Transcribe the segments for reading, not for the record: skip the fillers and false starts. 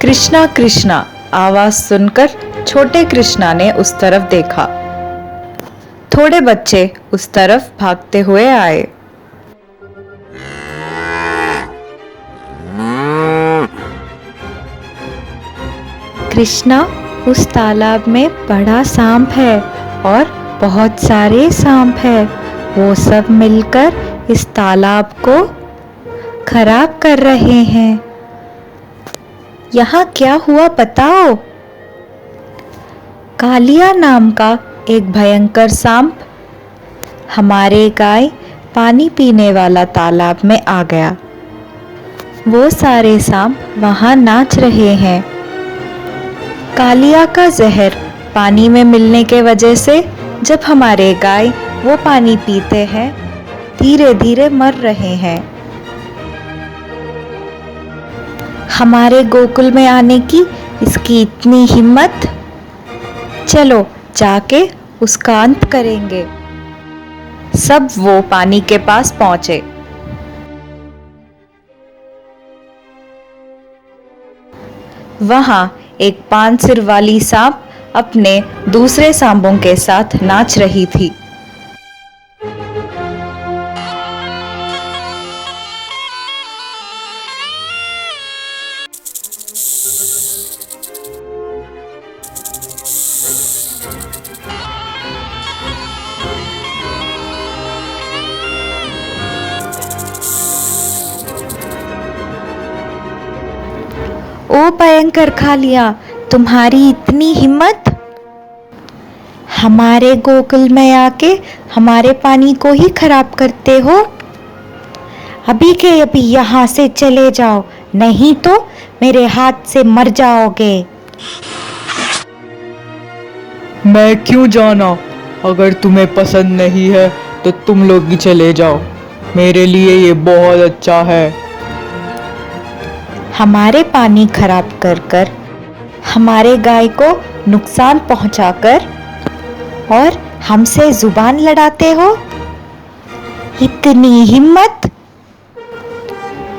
कृष्णा कृष्णा आवाज सुनकर छोटे कृष्णा ने उस तरफ देखा। थोड़े बच्चे उस तरफ भागते हुए आए। कृष्णा, उस तालाब में बड़ा सांप है और बहुत सारे सांप है। वो सब मिलकर इस तालाब को खराब कर रहे हैं। यहाँ क्या हुआ बताओ? कालिया नाम का एक भयंकर सांप हमारे गाय पानी पीने वाला तालाब में आ गया। वो सारे सांप वहाँ नाच रहे हैं। कालिया का जहर पानी में मिलने के वजह से जब हमारे गाय वो पानी पीते हैं, धीरे धीरे मर रहे हैं। हमारे गोकुल में आने की इसकी इतनी हिम्मत! चलो जाके उसका अंत करेंगे। सब वो पानी के पास पहुंचे। वहां एक 5 सिर वाली सांप अपने दूसरे सांपों के साथ नाच रही थी। ओ भयंकर कालिया, तुम्हारी इतनी हिम्मत! हमारे गोकुल में आके हमारे पानी को ही खराब करते हो। अभी के अभी यहाँ से चले जाओ, नहीं तो मेरे हाथ से मर जाओगे। मैं क्यों जाना? अगर तुम्हें पसंद नहीं है तो तुम लोग ही चले जाओ। मेरे लिए ये बहुत अच्छा है। हमारे पानी खराब कर कर, हमारे गाय को नुकसान पहुंचाकर और हमसे जुबान लड़ाते हो? इतनी हिम्मत!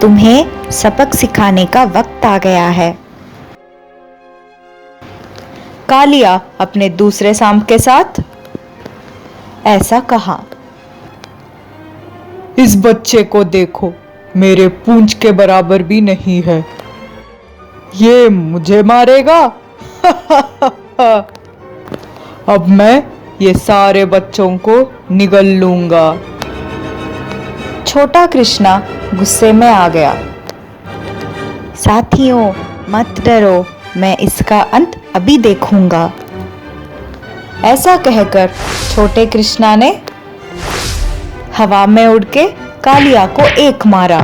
तुम्हें सबक सिखाने का वक्त आ गया है। कालिया अपने दूसरे सांप के साथ ऐसा कहा। इस बच्चे को देखो, मेरे पूंछ के बराबर भी नहीं है। ये मुझे मारेगा। अब मैं ये सारे बच्चों को निगल लूंगा। छोटा कृष्णा गुस्से में आ गया। साथियों, मत डरो, मैं इसका अंत अभी देखूंगा। ऐसा कहकर छोटे कृष्णा ने हवा में उड़ के कालिया को एक मारा।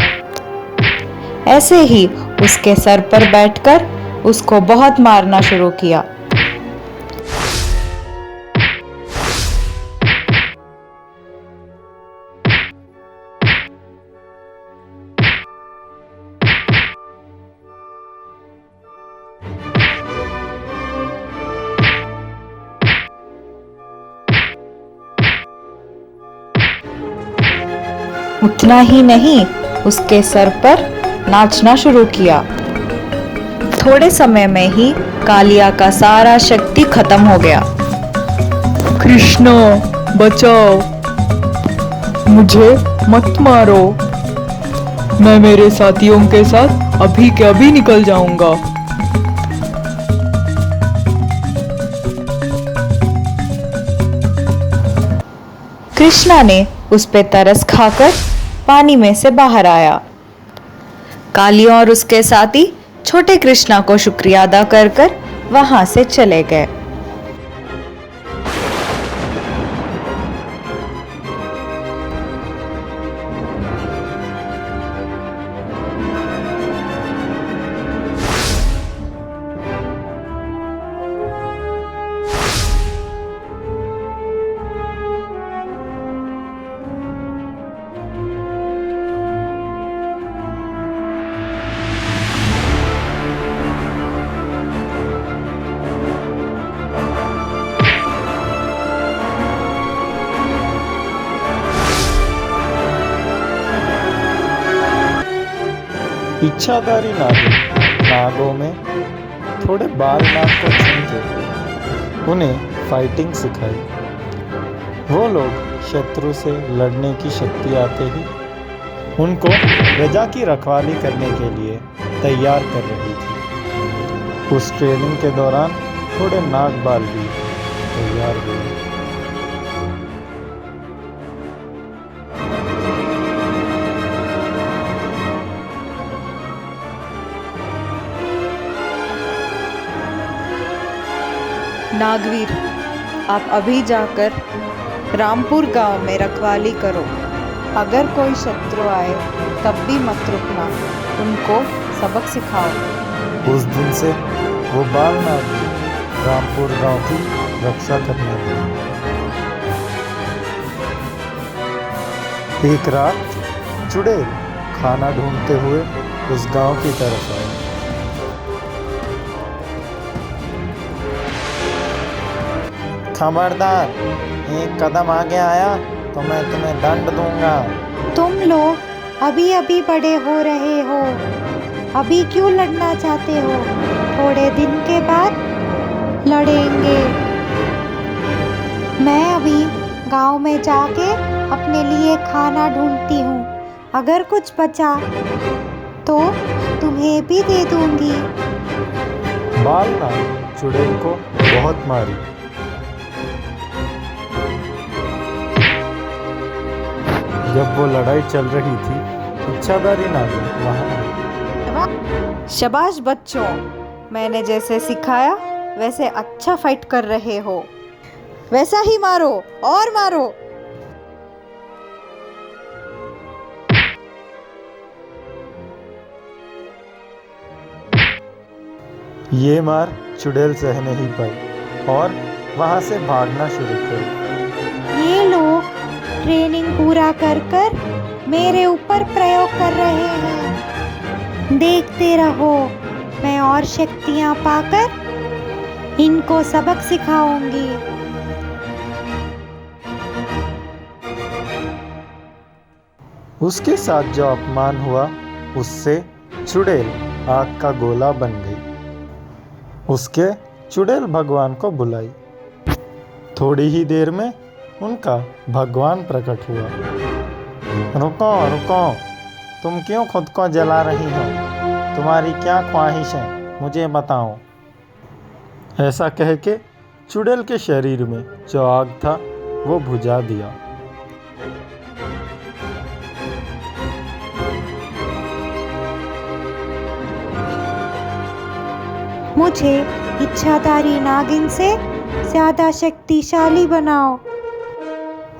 ऐसे ही उसके सर पर बैठकर उसको बहुत मारना शुरू किया। उतना ही नहीं, उसके सर पर नाचना शुरू किया। थोड़े समय में ही कालिया का सारा शक्ति खत्म हो गया। कृष्णा, बचाओ, मुझे मत मारो। मैं मेरे साथियों के साथ अभी के अभी निकल जाऊंगा। कृष्णा ने उस पे तरस खाकर पानी में से बाहर आया। कालिया और उसके साथी छोटे कृष्णा को शुक्रिया अदा कर कर वहां से चले गए। इच्छाधारी नागों में थोड़े बालनाग को चुन के उन्हें फाइटिंग सिखाई। वो लोग शत्रु से लड़ने की शक्ति आते ही उनको प्रजा की रखवाली करने के लिए तैयार कर रही थी। उस ट्रेनिंग के दौरान थोड़े नाग बाल भी तैयार हुए। नागवीर, आप अभी जाकर रामपुर गांव में रखवाली करो। अगर कोई शत्रु आए तब भी मत रुकना, उनको सबक सिखाओ। उस दिन से वो बालनाग भी रामपुर गांव की रक्षा करने लगे। एक रात चुड़ैल खाना ढूंढते हुए उस गांव की तरफ आए। खबरदार, एक कदम आगे आया तो मैं तुम्हें दंड दूंगा। तुम लोग अभी अभी बड़े हो रहे हो, अभी क्यों लड़ना चाहते हो? थोड़े दिन के बाद लड़ेंगे। मैं अभी गांव में जाके अपने लिए खाना ढूंढती हूँ। अगर कुछ बचा तो तुम्हें भी दे दूंगी। बालनाग चुड़ैल को बहुत मारी। जब वो लड़ाई चल रही थी, इच्छाधारी नागिन वहां। शाबाश बच्चों, मैंने जैसे सिखाया वैसे अच्छा फाइट कर रहे हो। वैसा ही मारो और मारो। ये मार चुड़ैल सह नहीं पाई और वहां से भागना शुरू कर। ये लोग ट्रेनिंग पूरा कर कर मेरे ऊपर प्रयोग कर रहे हैं। देखते रहो, मैं और शक्तियाँ पाकर इनको सबक सिखाऊंगी। उसके साथ जो अपमान हुआ, उससे चुड़ैल आग का गोला बन गई। उसके चुड़ैल भगवान को बुलाई। थोड़ी ही देर में उनका भगवान प्रकट हुआ। रुको रुको, तुम क्यों खुद को जला रही हो? तुम्हारी क्या ख्वाहिश है, मुझे बताओ। ऐसा कह के चुड़ैल के शरीर में जो आग था वो बुझा दिया। मुझे इच्छाधारी नागिन से ज्यादा शक्तिशाली बनाओ।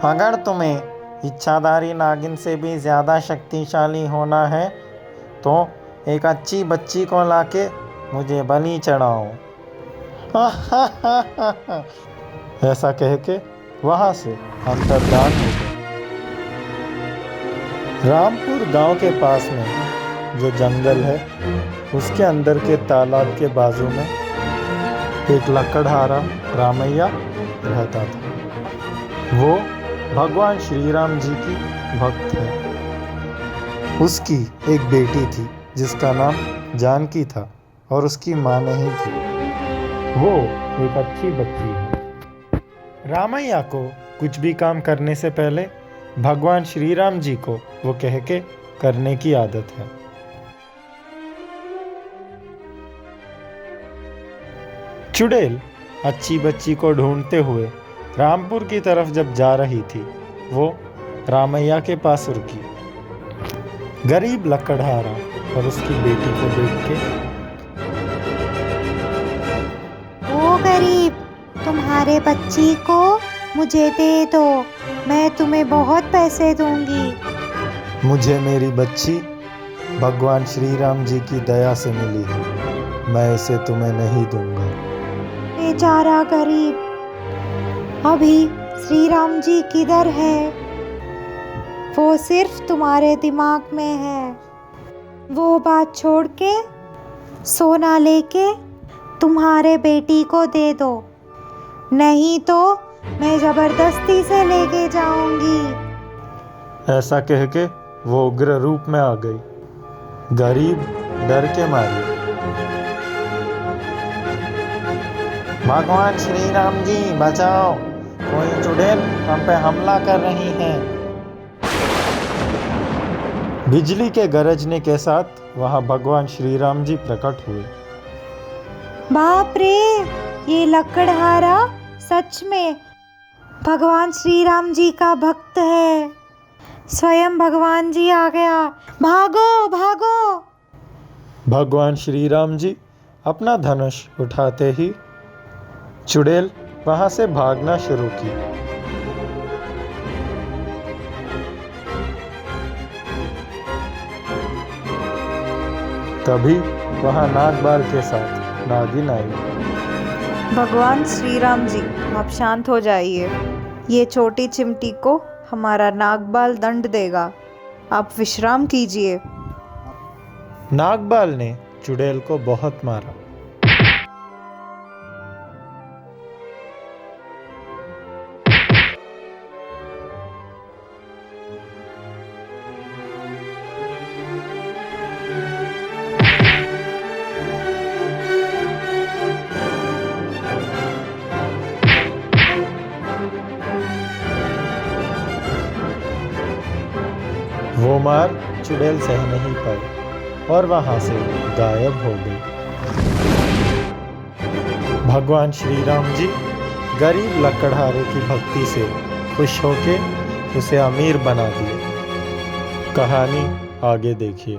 अगर तुम्हें इच्छाधारी नागिन से भी ज़्यादा शक्तिशाली होना है तो एक अच्छी बच्ची को लाके मुझे बलि चढ़ाओ। ऐसा कह के वहाँ से अंतर्धान हो गए। रामपुर गांव के पास में जो जंगल है, उसके अंदर के तालाब के बाजू में एक लकड़हारा रामैया रहता था। वो भगवान श्री राम जी की भक्त है। उसकी एक बेटी थी जिसका नाम जानकी था और उसकी माँ नहीं थी। वो एक अच्छी बच्ची है। रामैया को कुछ भी काम करने से पहले भगवान श्री राम जी को वो कह के करने की आदत है। चुड़ैल अच्छी बच्ची को ढूंढते हुए रामपुर की तरफ जब जा रही थी, वो रामैया के पास रुकी। गरीब लकड़हारा और उसकी बेटी को देख के, ओ गरीब, तुम्हारे बच्ची को मुझे दे दो, मैं तुम्हें बहुत पैसे दूंगी। मुझे मेरी बच्ची भगवान श्री राम जी की दया से मिली है, मैं इसे तुम्हें नहीं दूंगा। बेचारा गरीब, अभी श्री राम जी किधर है? वो सिर्फ तुम्हारे दिमाग में है। वो बात छोड़ के सोना लेके तुम्हारे बेटी को दे दो, नहीं तो मैं जबरदस्ती से लेके जाऊंगी। ऐसा कह के वो उग्र रूप में आ गई। गरीब डर के मारे भगवान श्री राम जी बचाओ, कोई चुड़ैल हम पे हमला कर रही हैं। बिजली के गरजने के साथ वहां भगवान श्री राम जी प्रकट हुए। बाप रे, ये लकड़हारा सच में भगवान श्री राम जी का भक्त है। स्वयं भगवान जी आ गया, भागो भागो। भगवान श्री राम जी अपना धनुष उठाते ही चुड़ैल वहां से भागना शुरू की। तभी वहां नागबाल के साथ नागिन आई। भगवान श्री राम जी, आप शांत हो जाइए। ये छोटी चिमटी को हमारा नागबाल दंड देगा, आप विश्राम कीजिए। नागबाल ने चुड़ैल को बहुत मारा। वो मार चुड़ैल सह नहीं पाई और वहां से गायब हो गई। भगवान श्री राम जी गरीब लकड़हारे की भक्ति से खुश होके उसे अमीर बना दिए। कहानी आगे देखिए।